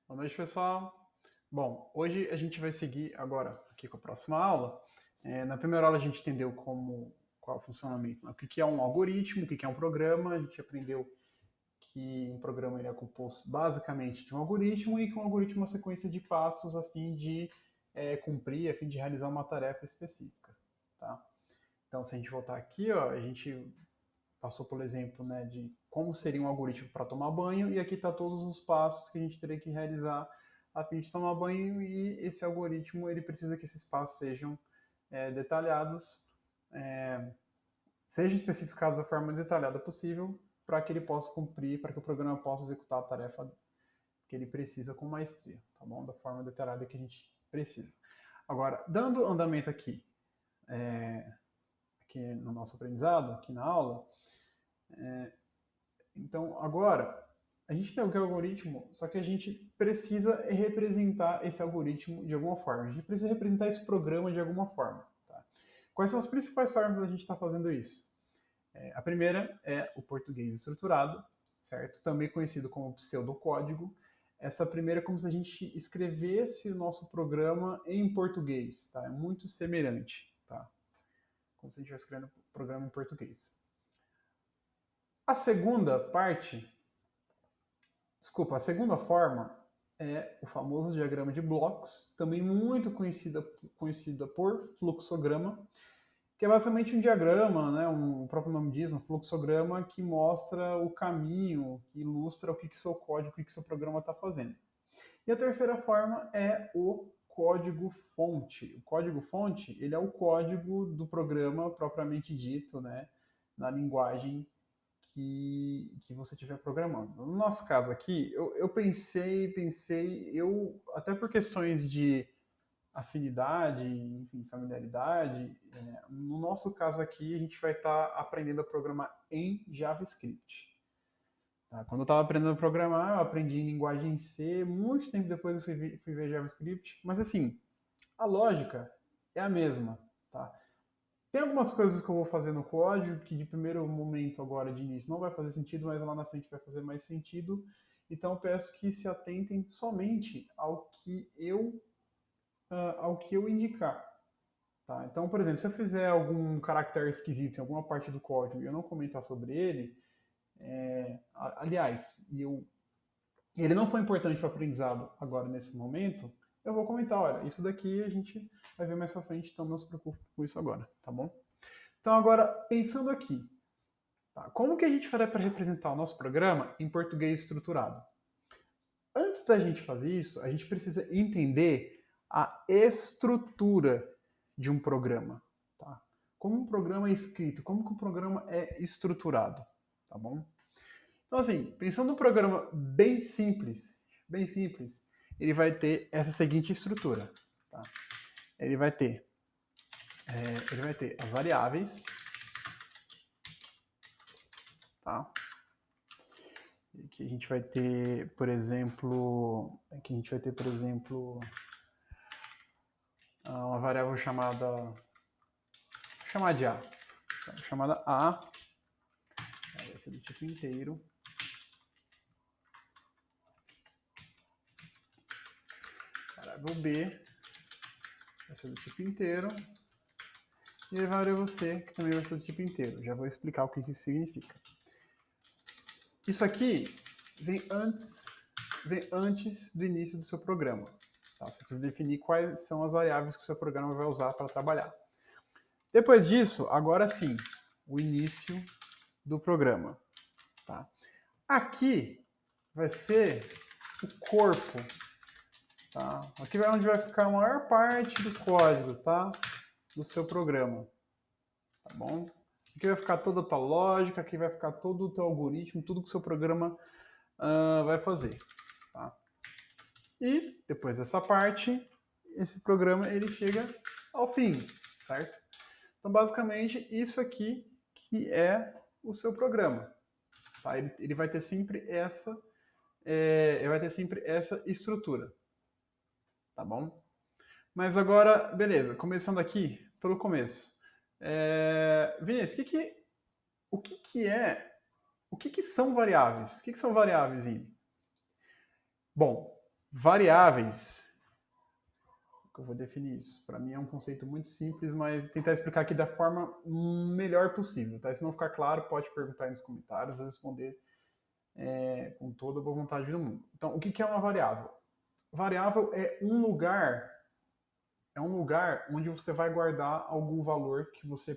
Boa noite, pessoal. Bom, hoje a gente vai seguir agora aqui com a próxima aula. Na primeira aula a gente entendeu qual é o funcionamento, né? O que é um algoritmo, o que é um programa. A gente aprendeu que um programa ele é composto basicamente de um algoritmo e que um algoritmo é uma sequência de passos a fim de cumprir, a fim de realizar uma tarefa específica. Tá? Então, se a gente voltar aqui, ó, a gente passou pelo exemplo, né, de como seria um algoritmo para tomar banho, e aqui está todos os passos que a gente teria que realizar a fim de tomar banho, e esse algoritmo ele precisa que esses passos sejam detalhados, sejam especificados da forma mais detalhada possível, para que ele possa cumprir, para que o programa possa executar a tarefa que ele precisa com maestria, tá bom? Da forma detalhada que a gente precisa. Agora, dando andamento aqui no nosso aprendizado, aqui na aula, então, agora, a gente tem o que é o algoritmo, só que a gente precisa representar esse algoritmo de alguma forma. A gente precisa representar esse programa de alguma forma. Tá? Quais são as principais formas da gente estar fazendo isso? A primeira é o português estruturado, certo? Também conhecido como pseudocódigo. Essa primeira é como se a gente escrevesse o nosso programa em português, tá? É muito semelhante, tá? Como se a gente estivesse escrevendo o programa em português. A segunda parte Desculpa, a segunda forma é o famoso diagrama de blocos, também muito conhecida por fluxograma, que é basicamente um diagrama, né, o próprio nome diz, um fluxograma que mostra o caminho, que ilustra o que seu código, o que seu programa está fazendo. E a terceira forma é o código-fonte. O código-fonte ele é o código do programa propriamente dito, né, na linguagem que você estiver programando. No nosso caso aqui, eu pensei, até por questões de afinidade, enfim, familiaridade, no nosso caso aqui, a gente vai estar aprendendo a programar em JavaScript. Tá? Quando eu estava aprendendo a programar, eu aprendi em linguagem C, muito tempo depois eu fui ver JavaScript, mas assim, a lógica é a mesma. Tá? Tem algumas coisas que eu vou fazer no código que de primeiro momento agora de início não vai fazer sentido, mas lá na frente vai fazer mais sentido. Então eu peço que se atentem somente ao que eu indicar. Tá? Então, por exemplo, se eu fizer algum caractere esquisito em alguma parte do código e eu não comentar sobre ele, aliás, ele não foi importante para o aprendizado agora nesse momento, eu vou comentar, olha, isso daqui a gente vai ver mais para frente, então não se preocupe com isso agora, tá bom? Então agora, pensando aqui, tá? Como que a gente faria para representar o nosso programa em português estruturado? Antes da gente fazer isso, a gente precisa entender a estrutura de um programa. Tá? Como um programa é escrito, como que um programa é estruturado. Tá bom? Então, assim, pensando num programa bem simples, ele vai ter essa seguinte estrutura. Tá? Ele vai ter, ele vai ter as variáveis, tá? Aqui a gente vai ter, por exemplo, uma variável chamada de A. Chamada A, vai ser do tipo inteiro. Variável B, vai ser do tipo inteiro. E a variável C, que também vai ser do tipo inteiro. Já vou explicar o que isso significa. Isso aqui vem antes do início do seu programa. Tá? Você precisa definir quais são as variáveis que o seu programa vai usar para trabalhar. Depois disso, agora sim, o início do programa. Tá? Aqui vai ser o corpo. Tá? Aqui é onde vai ficar a maior parte do código, tá? Do seu programa. Tá bom? Aqui vai ficar toda a tua lógica, aqui vai ficar todo o teu algoritmo, tudo que o seu programa vai fazer. Tá? E depois dessa parte, esse programa ele chega ao fim, certo? Então, basicamente, isso aqui que é o seu programa. Tá? Ele vai ter sempre essa estrutura, tá bom? Mas agora, beleza, começando aqui pelo começo. Vinícius, o que são variáveis? O que são variáveis, Ine? Bom, Variáveis. Eu vou definir isso. Para mim é um conceito muito simples, mas tentar explicar aqui da forma melhor possível. Tá? Se não ficar claro, pode perguntar aí nos comentários, vou responder com toda a boa vontade do mundo. Então, o que é uma variável? Variável é um lugar onde você vai guardar algum valor que você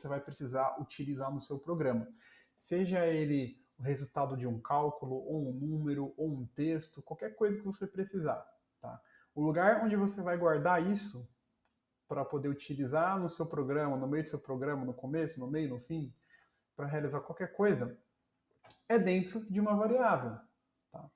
vai precisar utilizar no seu programa. Seja ele o resultado de um cálculo, ou um número, ou um texto, qualquer coisa que você precisar. Tá? O lugar onde você vai guardar isso para poder utilizar no seu programa, no meio do seu programa, no começo, no meio, no fim, para realizar qualquer coisa, é dentro de uma variável. Tá?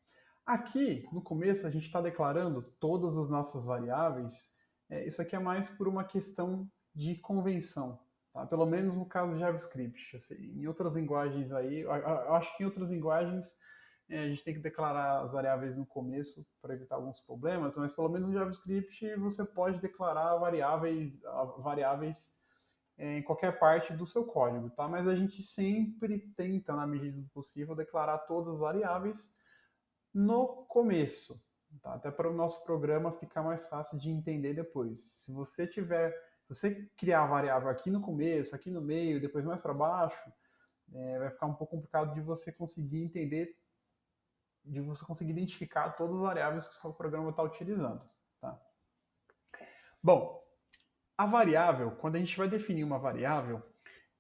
Aqui, no começo, a gente está declarando todas as nossas variáveis. Isso aqui é mais por uma questão de convenção. Tá? Pelo menos no caso do JavaScript. Em outras linguagens aí, eu acho que em outras linguagens a gente tem que declarar as variáveis no começo para evitar alguns problemas, mas pelo menos no JavaScript você pode declarar variáveis em qualquer parte do seu código, tá? Mas a gente sempre tenta, na medida do possível, declarar todas as variáveis no começo, tá? Até para o nosso programa ficar mais fácil de entender depois. Se você criar a variável aqui no começo, aqui no meio, depois mais para baixo, vai ficar um pouco complicado de você conseguir entender, de você conseguir identificar todas as variáveis que o seu programa está utilizando, tá? Bom, a variável, quando a gente vai definir uma variável,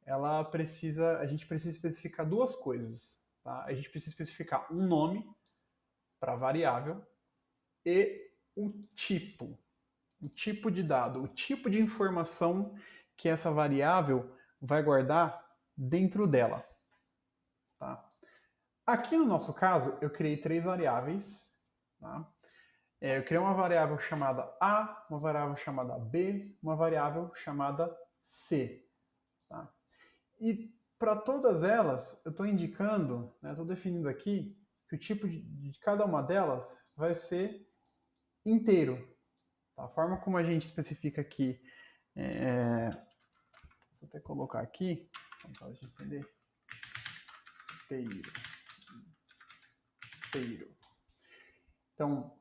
a gente precisa especificar duas coisas, tá? A gente precisa especificar um nome para a variável e um tipo de dado, o tipo de informação que essa variável vai guardar dentro dela. Tá? Aqui no nosso caso, eu criei 3 variáveis. Tá? Eu criei uma variável chamada A, uma variável chamada B, uma variável chamada C. Tá? E para todas elas, eu estou indicando, estou definindo aqui, que o tipo de cada uma delas vai ser inteiro. Tá? A forma como a gente especifica aqui, deixa eu até colocar aqui, para a gente entender, inteiro. Então,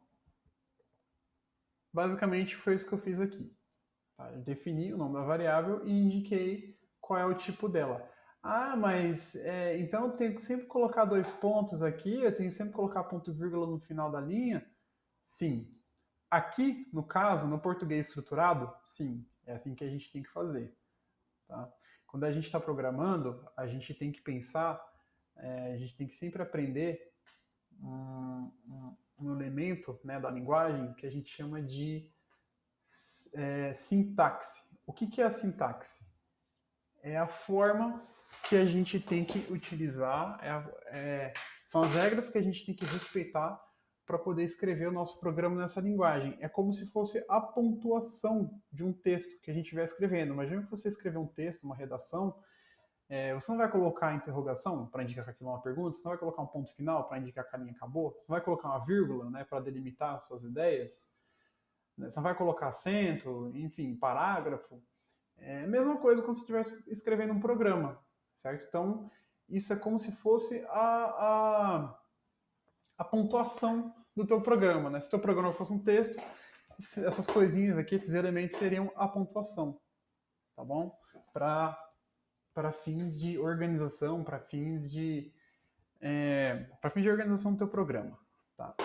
basicamente foi isso que eu fiz aqui. Tá? Eu defini o nome da variável e indiquei qual é o tipo dela. Ah, mas então eu tenho que sempre colocar 2 pontos aqui, eu tenho que sempre colocar ponto e vírgula no final da linha? Sim. Aqui, no caso, no português estruturado, sim, é assim que a gente tem que fazer. Tá? Quando a gente está programando, a gente tem que pensar, a gente tem que sempre aprender um elemento, né, da linguagem que a gente chama de sintaxe. O que é a sintaxe? É a forma que a gente tem que utilizar, são as regras que a gente tem que respeitar para poder escrever o nosso programa nessa linguagem. É como se fosse a pontuação de um texto que a gente estiver escrevendo. Imagina que você escrever um texto, uma redação, você não vai colocar a interrogação para indicar que aquilo é uma pergunta, você não vai colocar um ponto final para indicar que a linha acabou, você não vai colocar uma vírgula, né, para delimitar as suas ideias, você não vai colocar acento, enfim, parágrafo. É a mesma coisa quando você estiver escrevendo um programa, certo? Então, isso é como se fosse a pontuação do teu programa, né? Se o teu programa fosse um texto, essas coisinhas aqui, esses elementos seriam a pontuação, tá bom? Para fins de organização, para fins de organização do teu programa, tá?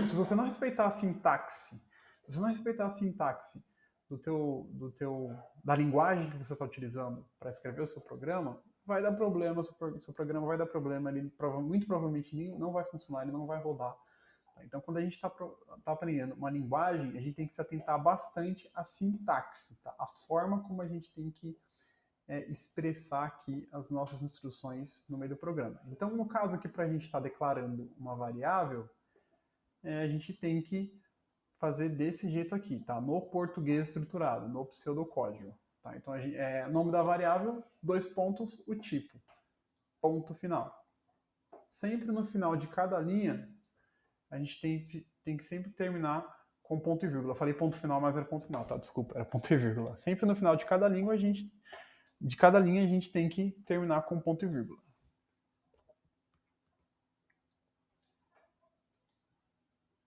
Se você não respeitar a sintaxe, da linguagem que você está utilizando para escrever o seu programa, vai dar problema, o seu programa vai dar problema, ele muito provavelmente não vai funcionar, ele não vai rodar. Tá? Então, quando a gente está aprendendo uma linguagem, a gente tem que se atentar bastante à sintaxe, tá? A forma como a gente tem que expressar aqui as nossas instruções no meio do programa. Então, no caso aqui, para a gente estar declarando uma variável, a gente tem que fazer desse jeito aqui, tá? No português estruturado, no pseudocódigo. Tá? Então, nome da variável, 2 pontos, o tipo. Ponto final. Sempre no final de cada linha, a gente tem que sempre terminar com ponto e vírgula. Eu falei ponto final, mas era ponto final, tá? Desculpa, era ponto e vírgula. Sempre no final de cada linha, a gente tem que terminar com ponto e vírgula.